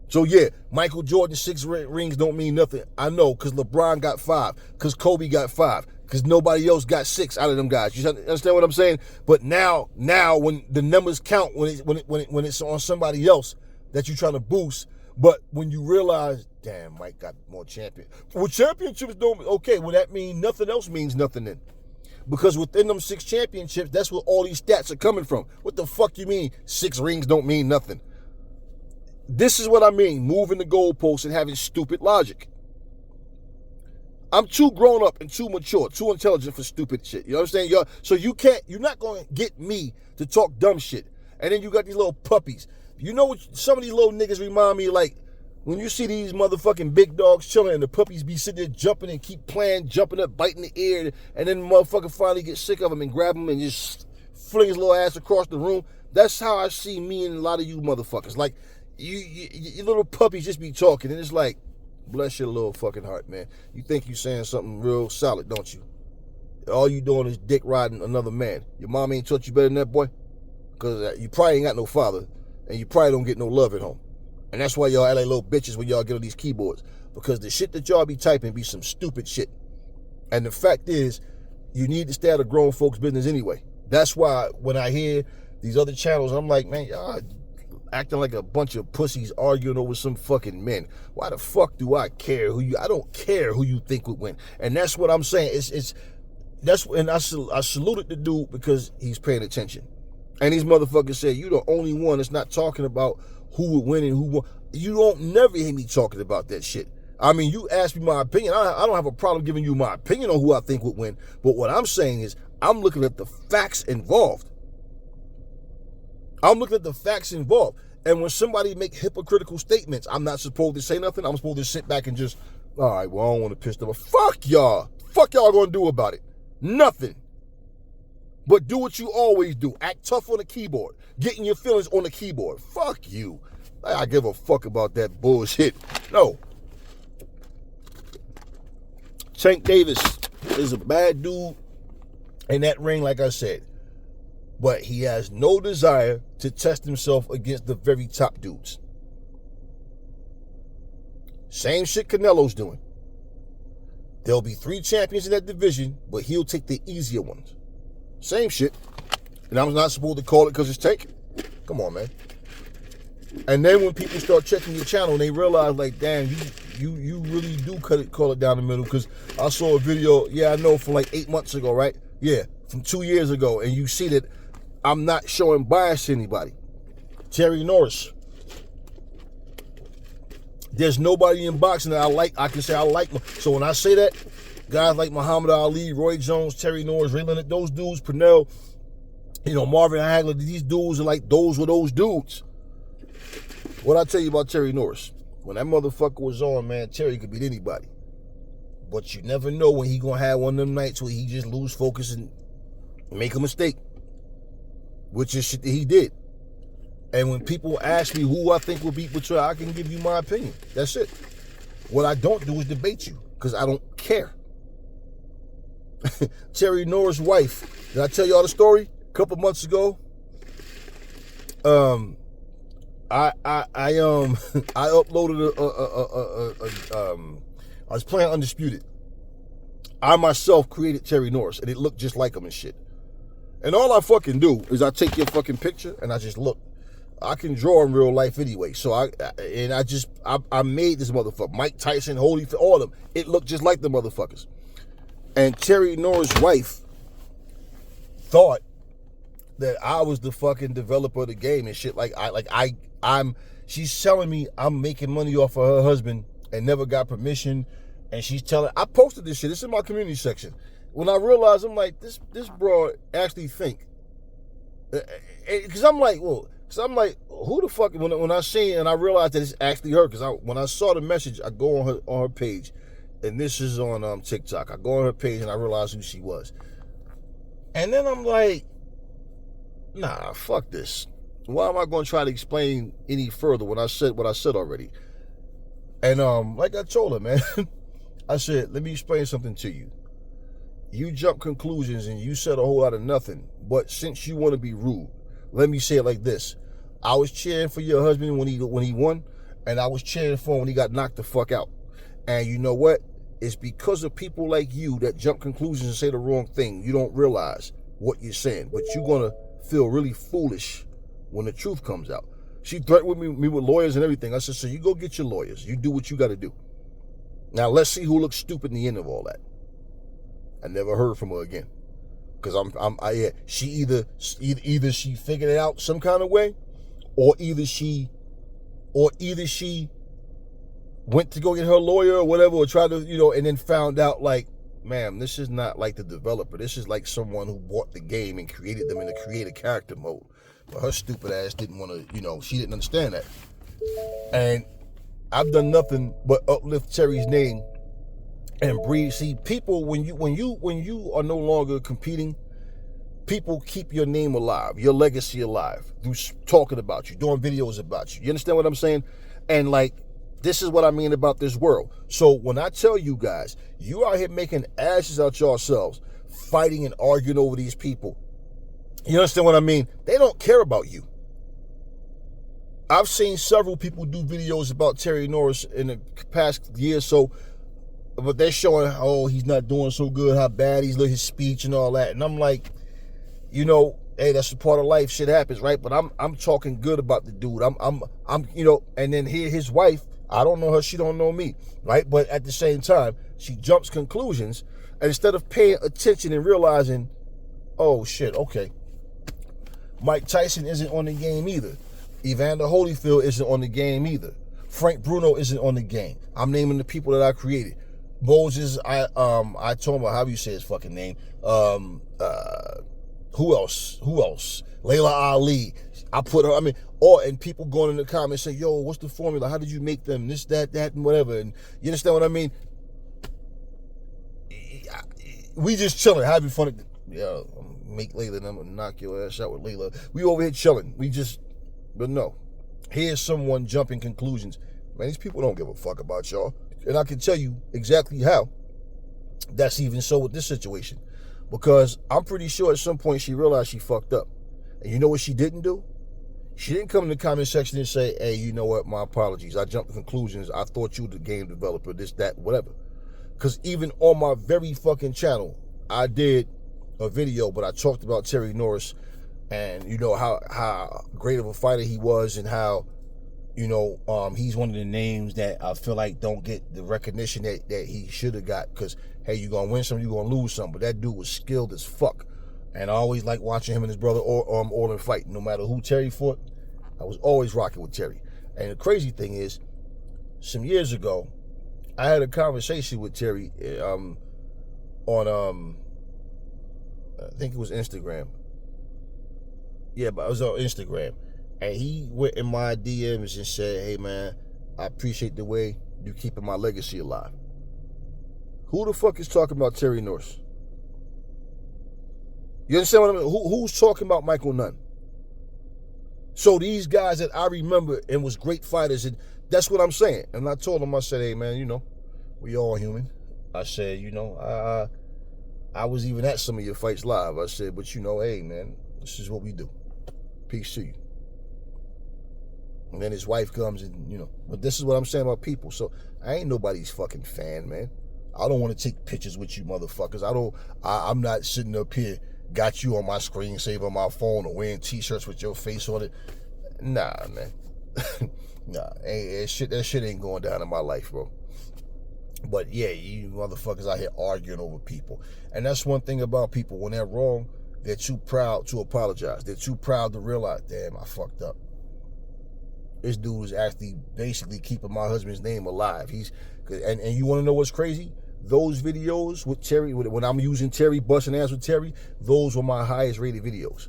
So yeah, Michael Jordan 6 rings don't mean nothing. I know, because LeBron got 5, because Kobe got 5, because nobody else got 6 out of them guys. You understand what I'm saying? But now when the numbers count, when it's on somebody else that you're trying to boost, but when you realize, damn, Mike got more champions. Well, championships don't, okay, well that means nothing else means nothing then. Because within them 6 championships, that's where all these stats are coming from. What the fuck you mean 6 rings don't mean nothing? This is what I mean, moving the goalposts and having stupid logic. I'm too grown up and too mature, too intelligent for stupid shit. You know what I'm saying? So you're not going to get me to talk dumb shit. And then you got these little puppies. You know what some of these little niggas remind me, like when you see these motherfucking big dogs chilling and the puppies be sitting there jumping and keep playing, jumping up, biting the ear, and then the motherfucker finally get sick of them and grab them and just fling his little ass across the room. That's how I see me and a lot of you motherfuckers. Like, you little puppies just be talking, and it's like, bless your little fucking heart, man. You think you saying something real solid, don't you? All you doing is dick riding another man. Your mom ain't taught you better than that, boy? Because you probably ain't got no father, and you probably don't get no love at home. And that's why y'all act like little bitches when y'all get on these keyboards. Because the shit that y'all be typing be some stupid shit. And the fact is, you need to stay out of grown folks' business anyway. That's why when I hear these other channels, I'm like, man, y'all acting like a bunch of pussies arguing over some fucking men. Why the fuck do I care I don't care who you think would win. And that's what I'm saying. I saluted the dude because he's paying attention. And these motherfuckers say, you the only one that's not talking about who would win and who won. You don't never hear me talking about that shit. I mean, you ask me my opinion. I don't have a problem giving you my opinion on who I think would win. But what I'm saying is, I'm looking at the facts involved. I'm looking at the facts involved. And when somebody make hypocritical statements, I'm not supposed to say nothing. I'm supposed to sit back and just, all right, well, I don't want to piss them off. Fuck y'all. Fuck y'all gonna do about it? Nothing. But do what you always do. Act tough on the keyboard. Getting your feelings on the keyboard. Fuck you. I give a fuck about that bullshit. No. Tank Davis is a bad dude in that ring, like I said. But he has no desire to test himself against the very top dudes. Same shit Canelo's doing. There'll be 3 champions in that division, but he'll take the easier ones. Same shit. And I'm not supposed to call it because it's Tank. Come on, man. And then when people start checking your channel and they realize, like, damn, you really do call it down the middle. Because I saw a video, yeah, I know, from like 8 months ago, right? Yeah, from 2 years ago. And you see that I'm not showing bias to anybody. Terry Norris. There's nobody in boxing that I can say I like. So when I say that, guys like Muhammad Ali, Roy Jones, Terry Norris, Ray Leonard, those dudes, Purnell, Marvin Hagler, these dudes are like, those were those dudes. What I tell you about Terry Norris? When that motherfucker was on, man, Terry could beat anybody. But you never know when he gonna have one of them nights where he just lose focus and make a mistake. Which is shit that he did. And when people ask me who I think will beat Betrayal, I can give you my opinion. That's it. What I don't do is debate you, because I don't care. Terry Norris' wife, did I tell y'all the story? A couple months ago, I uploaded I was playing Undisputed. I myself created Terry Norris, and it looked just like him and shit. And all I fucking do is I take your fucking picture and I just look. I can draw in real life anyway. So I made this motherfucker. Mike Tyson, Holyfield, all of them. It looked just like the motherfuckers. And Terry Norris' wife thought that I was the fucking developer of the game and shit. She's telling me I'm making money off of her husband and never got permission. And she's telling, I posted this shit. It's in my community section. When I realized, I'm like, this broad actually think. Because I'm like, who the fuck, when I see it and I realized that it's actually her, because when I saw the message, I go on her page, and this is on TikTok. I go on her page and I realized who she was. And then I'm like, nah, fuck this. Why am I going to try to explain any further when I said what I said already? And like I told her, man, I said, let me explain something to you. You jump conclusions and you said a whole lot of nothing. But since you want to be rude, let me say it like this. I was cheering for your husband when he won, and I was cheering for him when he got knocked the fuck out. And you know what? It's because of people like you that jump conclusions and say the wrong thing. You don't realize what you're saying, but you're going to feel really foolish when the truth comes out. She threatened me with lawyers and everything. I said, so you go get your lawyers. You do what you got to do. Now let's see who looks stupid in the end of all that. I never heard from her again, because she either she figured it out some kind of way, or either she went to go get her lawyer or whatever, or tried to and then found out, like, ma'am, this is not like the developer. This is like someone who bought the game and created them in the create a character mode. But her stupid ass didn't want to, she didn't understand that. And I've done nothing but uplift Terry's name and breathe. See, people, when you are no longer competing, people keep your name alive, your legacy alive, through talking about you, doing videos about you. You understand what I'm saying? And like, this is what I mean about this world. So when I tell you guys, you out here making ashes out yourselves, fighting and arguing over these people, you understand what I mean? They don't care about you. I've seen several people do videos about Terry Norris in the past year or so, but they're showing, oh, he's not doing so good, how bad he's his speech and all that. And I'm like, hey, that's a part of life. Shit happens, right? But I'm talking good about the dude. I'm and then here his wife, I don't know her, she don't know me, right? But at the same time, she jumps conclusions, and instead of paying attention and realizing, oh shit, okay, Mike Tyson isn't on the game either. Evander Holyfield isn't on the game either. Frank Bruno isn't on the game. I'm naming the people that I created. Moses, I told him, how do you say his fucking name? Who else? Layla Ali. I put her, and people going in the comments say, yo, what's the formula? How did you make them? This, that, and whatever. And you understand what I mean? We just chilling, having fun. Yeah, make Layla and I'm gonna knock your ass out with Layla. We over here chilling. But no. Here's someone jumping conclusions. Man, these people don't give a fuck about y'all. And I can tell you exactly how that's even so with this situation. Because I'm pretty sure at some point she realized she fucked up. And you know what she didn't do? She didn't come in the comment section and say, hey, you know what, my apologies. I jumped to conclusions. I thought you were the game developer, this, that, whatever. Because even on my very fucking channel, I did a video, but I talked about Terry Norris and, how great of a fighter he was, and how, he's one of the names that I feel like don't get the recognition that he should have got. Because, hey, you're going to win some, you're going to lose some. But that dude was skilled as fuck. And I always like watching him and his brother all in fight. No matter who Terry fought, I was always rocking with Terry. And the crazy thing is, some years ago, I had a conversation with Terry on, I think it was Instagram. Yeah, but I was on Instagram. And he went in my DMs and said, hey, man, I appreciate the way you keeping my legacy alive. Who the fuck is talking about Terry Norris? You understand what I mean? Who's talking about Michael Nunn? So these guys that I remember and was great fighters, and that's what I'm saying. And I told him, I said, hey, man, we all human. I said, I was even at some of your fights live. I said, but hey, man, this is what we do. Peace to you. And then his wife comes and, but this is what I'm saying about people. So I ain't nobody's fucking fan, man. I don't want to take pictures with you motherfuckers. I'm not sitting up here got you on my screensaver on my phone or wearing t-shirts with your face on it. Nah, man. Nah, that shit ain't going down in my life, bro. But yeah, you motherfuckers out here arguing over people. And that's one thing about people. When they're wrong, they're too proud to apologize. They're too proud to realize, damn, I fucked up. This dude is actually basically keeping my husband's name alive. And you want to know what's crazy? Those videos with Terry, when I'm using Terry, busting ass with Terry, those were my highest rated videos.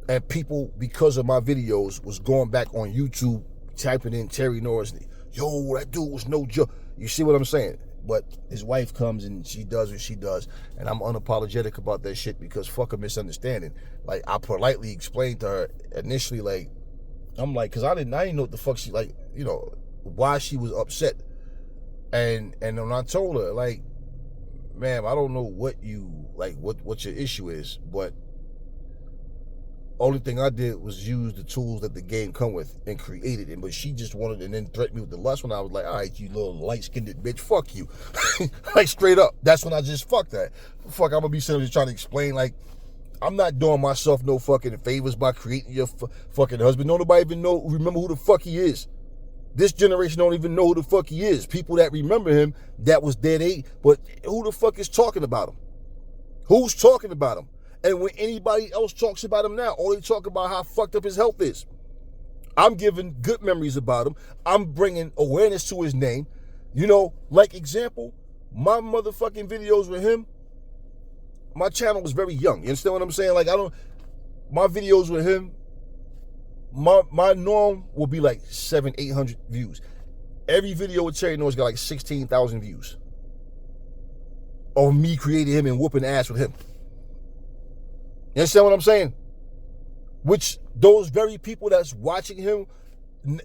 And people, because of my videos, was going back on YouTube, typing in Terry Norris. Yo, that dude was no joke. You see what I'm saying? But his wife comes and she does what she does, and I'm unapologetic about that shit because fuck a misunderstanding. Like, I politely explained to her initially, like, I'm like, because I didn't know what the fuck she, like, you know, why she was upset. And when I told her, like, ma'am, I don't know what you, like, what your issue is, but only thing I did was use the tools that the game come with and created it. But she just wanted and then threatened me with the lust when I was like, all right, you little light-skinned bitch, fuck you. Like, straight up. That's when I just fucked that. Fuck, I'm gonna be sitting there trying to explain, like, I'm not doing myself no fucking favors by creating your fucking husband. No, nobody even remember who the fuck he is. This generation don't even know who the fuck he is. People that remember him, that was dead, but who the fuck is talking about him? Who's talking about him? And when anybody else talks about him now, all they talk about how fucked up his health is. I'm giving good memories about him. I'm bringing awareness to his name. You know, like example, my motherfucking videos with him, my channel was very young. You understand what I'm saying? Like, my videos with him, my norm will be like 700-800 views. Every video with Terry Norris got like 16,000 views. Of me creating him and whooping ass with him. You understand what I'm saying? Which those very people that's watching him,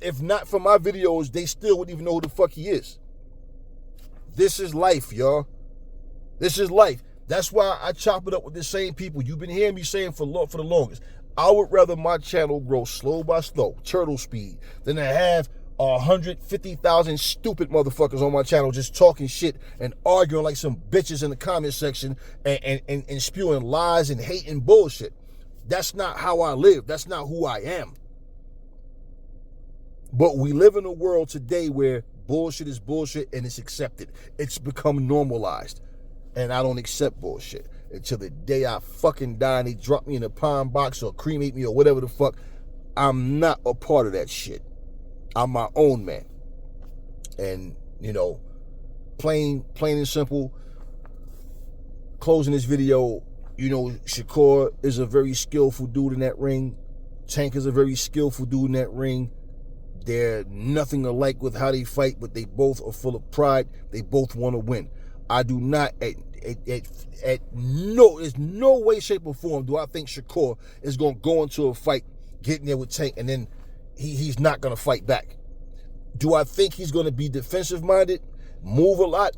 if not for my videos, they still wouldn't even know who the fuck he is. This is life, y'all. This is life. That's why I chop it up with the same people. You've been hearing me saying for the longest. I would rather my channel grow slow by slow, turtle speed, than to have 150,000 stupid motherfuckers on my channel just talking shit and arguing like some bitches in the comment section and spewing lies and hate and bullshit. That's not how I live. That's not who I am. But we live in a world today where bullshit is bullshit and it's accepted. It's become normalized. And I don't accept bullshit until the day I fucking die and they drop me in a pine box or cremate me or whatever the fuck. I'm not a part of that shit. I'm my own man. And, you know, plain and simple, closing this video, you know, Shakur is a very skillful dude in that ring. Tank is a very skillful dude in that ring. They're nothing alike with how they fight, but they both are full of pride. They both want to win. I do not, there's no way, shape, or form do I think Shakur is going to go into a fight, get in there with Tank, and then he's not going to fight back. Do I think he's going to be defensive-minded, move a lot,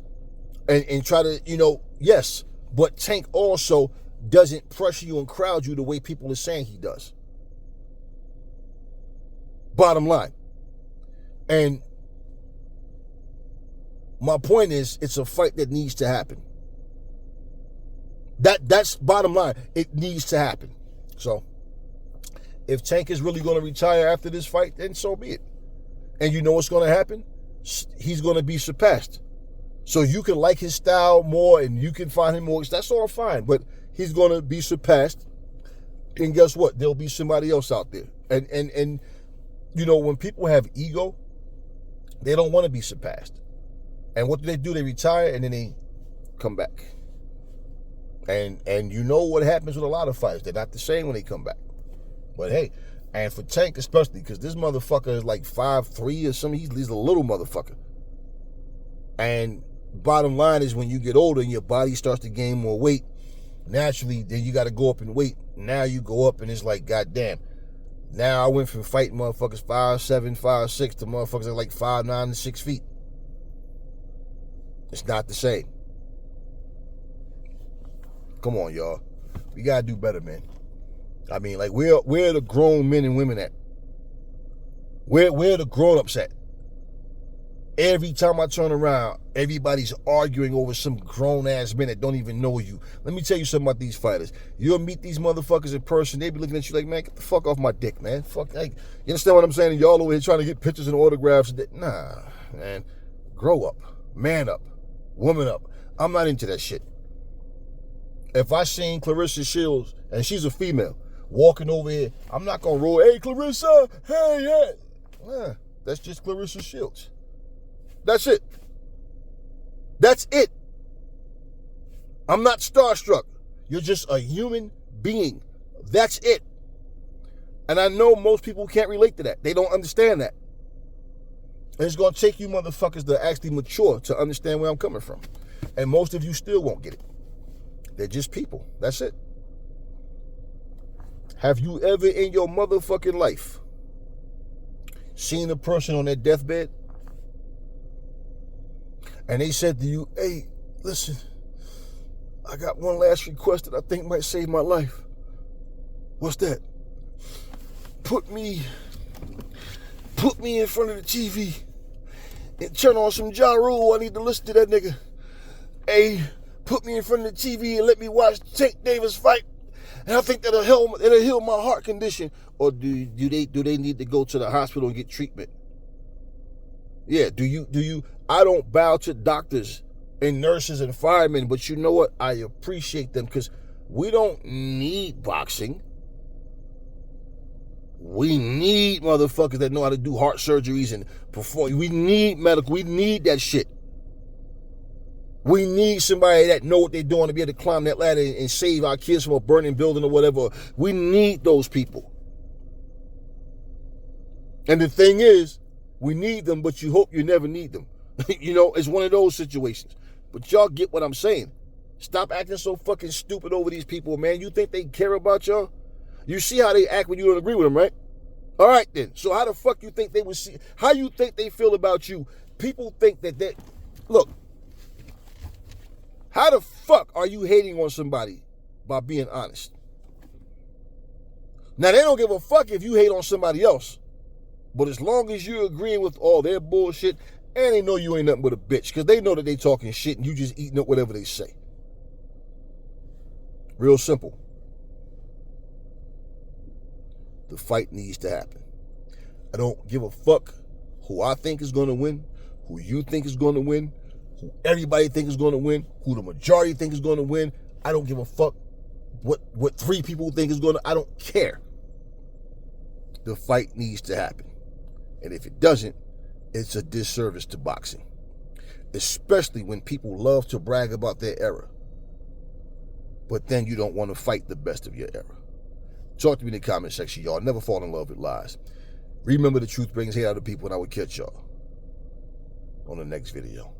and try to, you know, yes. But Tank also doesn't pressure you and crowd you the way people are saying he does. Bottom line. And my point is, it's a fight that needs to happen. That's bottom line. It needs to happen. So, if Tank is really going to retire after this fight, then so be it. And you know what's going to happen? He's going to be surpassed. So you can like his style more and you can find him more. That's all fine. But he's going to be surpassed. And guess what? There'll be somebody else out there. And you know, when people have ego, they don't want to be surpassed. And what do? They retire and then they come back. And you know what happens with a lot of fights. They're not the same when they come back. But hey, and for Tank especially, because this motherfucker is like 5'3" or something. He's a little motherfucker. And bottom line is, when you get older and your body starts to gain more weight, naturally, then you got to go up in weight. Now you go up and it's like, goddamn. Now I went from fighting motherfuckers 5'7", 5'6" to motherfuckers that are like 5'9" and 6 feet. It's not the same. Come on, y'all. We gotta do better, man. I mean, like, where the grown men and women at? Where the grown-ups at? Every time I turn around, everybody's arguing over some grown-ass men that don't even know you. Let me tell you something about these fighters. You'll meet these motherfuckers in person, they be looking at you like, man, get the fuck off my dick, man. Fuck, like, you understand what I'm saying? And y'all over here trying to get pictures and autographs. Nah, man. Grow up. Man up. Woman up. I'm not into that shit. If I seen Clarissa Shields, and she's a female, walking over here, I'm not going to roll, hey, Clarissa, hey. Nah, that's just Clarissa Shields. That's it. That's it. I'm not starstruck. You're just a human being. That's it. And I know most people can't relate to that. They don't understand that. And it's going to take you motherfuckers to actually mature to understand where I'm coming from. And most of you still won't get it. They're just people. That's it. Have you ever in your motherfucking life seen a person on their deathbed and they said to you, hey, listen, I got one last request that I think might save my life. What's that? Put me in front of the TV and turn on some Ja Rule. I need to listen to that nigga. Hey, put me in front of the TV and let me watch Tank Davis fight. And I think it'll heal my heart condition. Or do they need to go to the hospital and get treatment? Yeah, do you? I don't bow to doctors and nurses and firemen, but you know what? I appreciate them because we don't need boxing. We need motherfuckers that know how to do heart surgeries and perform. We need medical. We need that shit. We need somebody that know what they're doing to be able to climb that ladder and save our kids from a burning building or whatever. We need those people. And the thing is, we need them, but you hope you never need them. You know, it's one of those situations. But y'all get what I'm saying. Stop acting so fucking stupid over these people, man. You think they care about y'all? You see how they act when you don't agree with them, right? All right, then. So how the fuck you think they would see? How you think they feel about you? People think that they... Look. How the fuck are you hating on somebody by being honest? Now, they don't give a fuck if you hate on somebody else. But as long as you're agreeing with all their bullshit, and they know you ain't nothing but a bitch, because they know that they talking shit and you just eating up whatever they say. Real simple. The fight needs to happen. I don't give a fuck who I think is going to win, who you think is going to win, who everybody think is going to win, who the majority think is going to win. I don't give a fuck what three people think is going to. I don't care. The fight needs to happen. And if it doesn't, it's a disservice to boxing. Especially when people love to brag about their era. But then you don't want to fight the best of your era. Talk to me in the comment section, y'all. Never fall in love with lies. Remember, the truth brings hate out of people, and I will catch y'all on the next video.